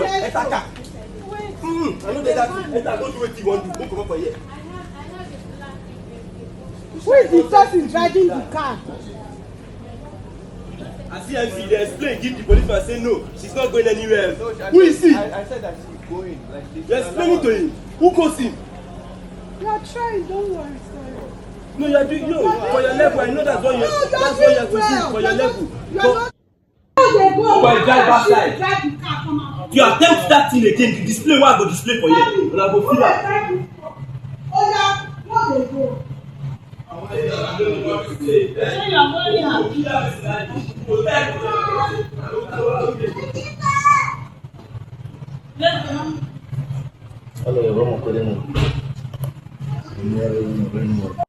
Enter car. I know that. Enter, go do what you want to. Don't come up for here. Who is the person driving the car? I see MC, they explain, give the policeman, say no, she's not going anywhere. No, who is he? I said that she's going. Like this. You explain it to him. Who calls him? You are trying, don't worry, sorry. No, you are doing, for your level, I know that's what you have to do, for your level. For a drive side. You attempt that thing again, the display what I go display for you. And I go feel that.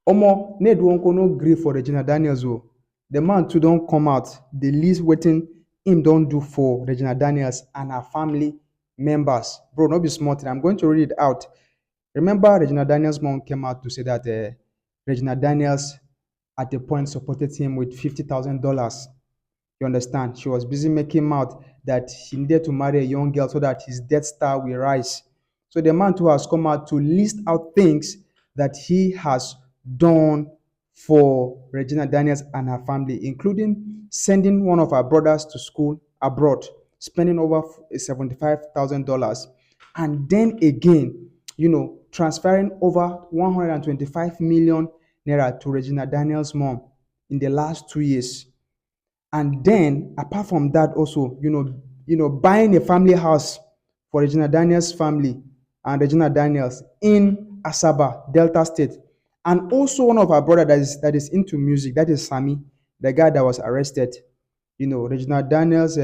Omo, Ned Nwoko no gree for Reginal Daniels o. The man too don come out, dey list wetin him don do for Reginal Daniels and her family members. Bro, no be small thing. I'm going to read it out. Remember, Reginal Daniels' mom came out to say that Reginal Daniels at a point supported him with $50,000. You understand? She was busy making out that he needed to marry a young girl so that his Death Star will rise. So the man too has come out to list out things that he has done for Regina Daniels and her family, including sending one of her brothers to school abroad, spending over $75,000, and then again, transferring over 125 million naira to Regina Daniels' mom in the last 2 years. And then, apart from that, also, buying a family house for Regina Daniels' family and Regina Daniels in Asaba, Delta State. And also one of our brothers that is into music, that is Sammy, the guy that was arrested. Regina Daniels'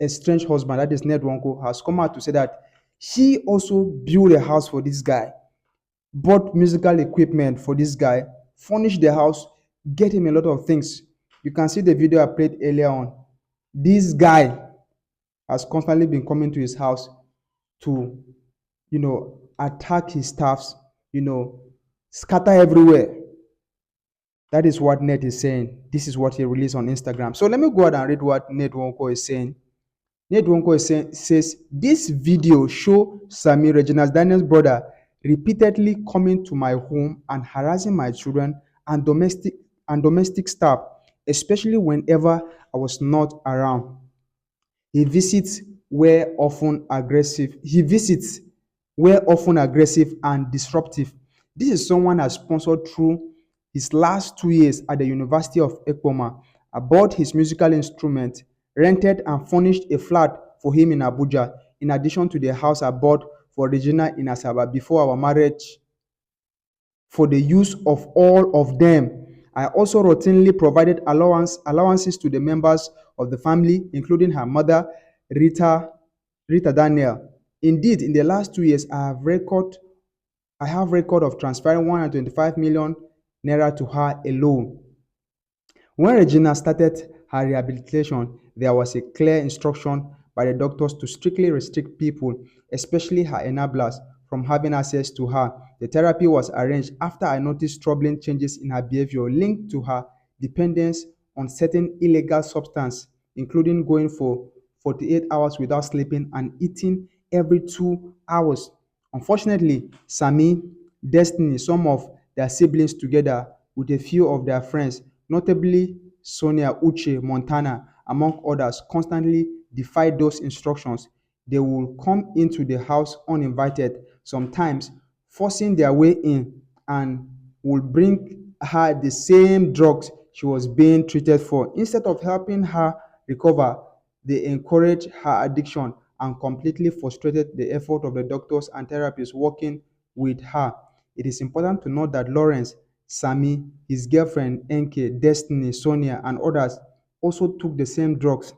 estranged husband, that is Ned Nwoko, has come out to say that he also built a house for this guy, bought musical equipment for this guy, furnished the house, get him a lot of things. You can see the video I played earlier on. This guy has constantly been coming to his house to, attack his staffs, scatter everywhere. That is what Ned is saying. This is what he released on Instagram. So let me go ahead and read what Ned Nwoko is saying. Ned Nwoko says, this video show Sammy, Regina Daniels' brother, repeatedly coming to my home and harassing my children and domestic staff, especially whenever I was not around. He visits were often aggressive and disruptive. This is someone has sponsored through his last 2 years at the University of Ekpoma. I bought his musical instrument, rented and furnished a flat for him in Abuja, in addition to the house I bought for Regina in Asaba before our marriage for the use of all of them. I also routinely provided allowances to the members of the family, including her mother, Rita Daniel. Indeed, in the last 2 years, I have record of transferring 125 million naira to her alone. When Regina started her rehabilitation, there was a clear instruction by the doctors to strictly restrict people, especially her enablers, from having access to her. The therapy was arranged after I noticed troubling changes in her behavior linked to her dependence on certain illegal substances, including going for 48 hours without sleeping and eating every 2 hours. Unfortunately, Sammy, Destiny, some of their siblings together with a few of their friends, notably Sonia, Uche, Montana, among others, constantly defied those instructions. They will come into the house uninvited, sometimes forcing their way in, and will bring her the same drugs she was being treated for. Instead of helping her recover, they encouraged her addiction and completely frustrated the effort of the doctors and therapists working with her. It is important to note that Lawrence, Sammy, his girlfriend Enke, Destiny, Sonia, and others also took the same drugs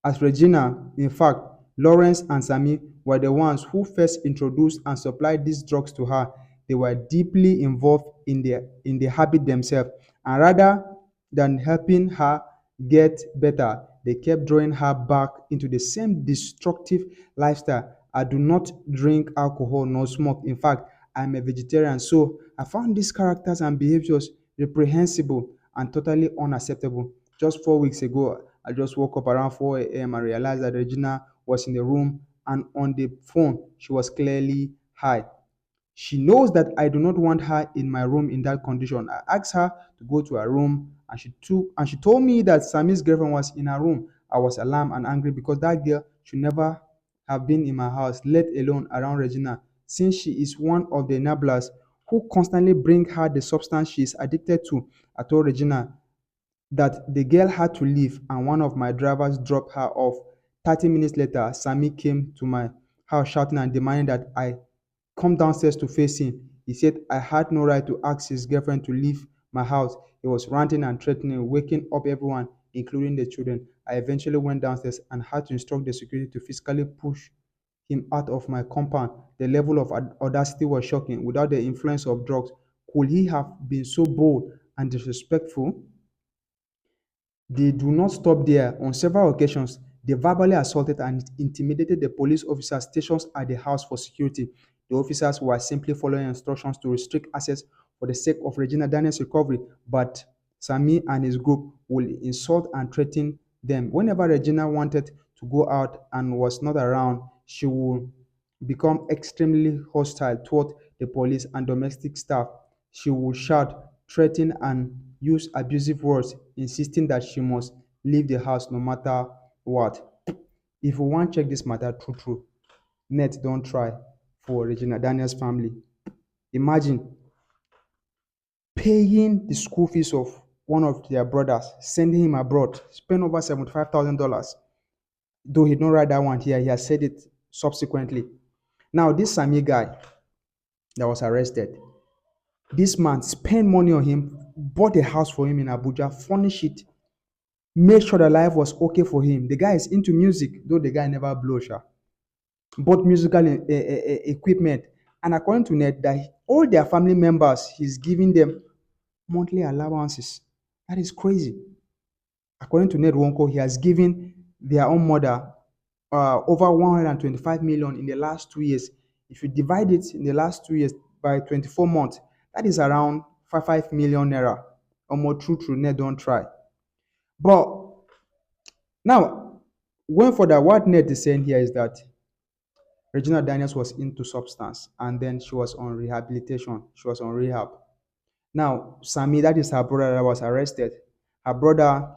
as Regina. In fact, Lawrence and Sammy were the ones who first introduced and supplied these drugs to her. They were deeply involved in the habit themselves, and rather than helping her get better, they kept drawing her back into the same destructive lifestyle. I do not drink alcohol nor smoke. In fact, I'm a vegetarian. So I found these characters and behaviors reprehensible and totally unacceptable. Just 4 weeks ago, I just woke up around 4 a.m. and realized that Regina was in the room, and on the phone, she was clearly high. She knows that I do not want her in my room in that condition. I asked her to go to her room, and she told me that Sammy's girlfriend was in her room. I was alarmed and angry because that girl should never have been in my house, let alone around Regina, since she is one of the enablers who constantly bring her the substance she is addicted to. I told Regina that the girl had to leave and one of my drivers dropped her off. 30 minutes later, Sammy came to my house shouting and demanding that I come downstairs to face him. He said I had no right to ask his girlfriend to leave my house. He was ranting and threatening, waking up everyone, including the children. I eventually went downstairs and had to instruct the security to physically push him out of my compound. The level of audacity was shocking. Without the influence of drugs, could he have been so bold and disrespectful? They do not stop there. On several occasions, they verbally assaulted and intimidated the police officers stationed at the house for security. The officers were simply following instructions to restrict access for the sake of Regina Daniels' recovery, but Sami and his group will insult and threaten them. Whenever Regina wanted to go out and was not around, she would become extremely hostile toward the police and domestic staff. She would shout, threaten, and use abusive words, insisting that she must leave the house no matter what. If you want to check this matter true, net don't try for Regina Daniels' family. Imagine paying the school fees of one of their brothers, sending him abroad, spend over $75,000. Though he don't write that one here, he has said it subsequently. Now, this Sami guy that was arrested, this man spent money on him, bought a house for him in Abuja, furnished it, made sure the life was okay for him. The guy is into music, though the guy never blow sha. Bought musical equipment, and according to Ned, that all their family members, he's giving them monthly allowances. That is crazy. According to Ned Nwoko, he has given their own mother over 125 million in the last 2 years. If you divide it in the last 2 years by 24 months, that is around 5 million naira. Or more true, Ned don't try. But now, going further, what Ned is saying here is that Regina Daniels was into substance and then she was on rehabilitation. She was on rehab. Now, Sammy, that is her brother that was arrested. Her brother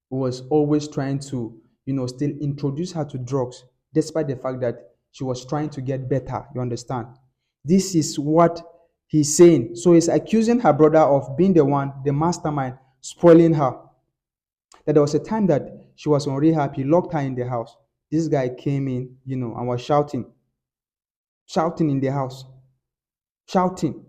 was always trying to, still introduce her to drugs, despite the fact that she was trying to get better. You understand? This is what he's saying. So he's accusing her brother of being the one, the mastermind, spoiling her. That there was a time that she was on rehab, he locked her in the house. This guy came in, and was shouting in the house, shouting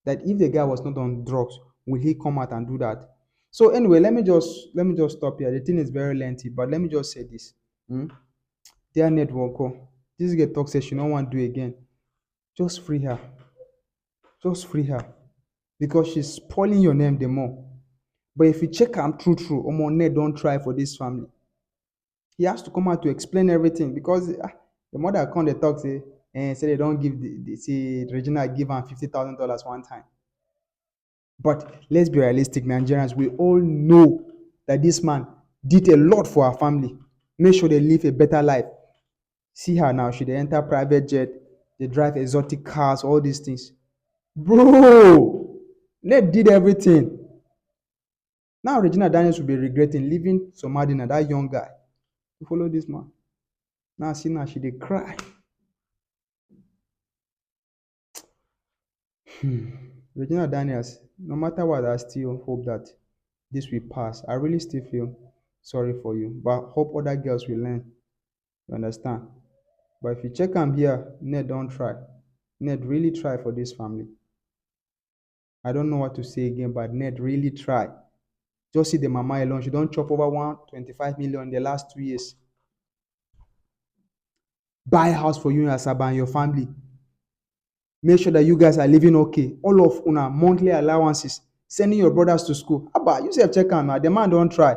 that if the guy was not on drugs, will he come out and do that? So anyway, let me just stop here. The thing is very lengthy, but let me just say this. Hmm? Dear Nwoko, this girl talk says she don't want to do again. Just free her. Just free her. Because she's spoiling your name the more. But if you check am true, Omo Ned don't try for this family. He has to come out to explain everything because the mother come dey talk say they don't give say Regina give am $50,000 one time. But let's be realistic, Nigerians, we all know that this man did a lot for our family. Make sure they live a better life. See her now, she dey enter private jet, they drive exotic cars, all these things. Bro, Ned did everything. Now Regina Daniels will be regretting leaving Somadina, that young guy, to follow this man. Now see now she dey cry. Regina Daniels, no matter what, I still hope that this will pass. I really still feel sorry for you, but hope other girls will learn. You understand? But if you check am here, Ned don't try. Ned really try for this family. I don't know what to say again, but Ned really try. Just see the mama alone. She don't chop over 125 million in the last 2 years. Buy a house for you in Asaba and your family. Make sure that you guys are living okay. All of una monthly allowances. Sending your brothers to school. Abba, you say check am now. The man don't try.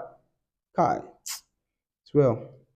Kai. It's well.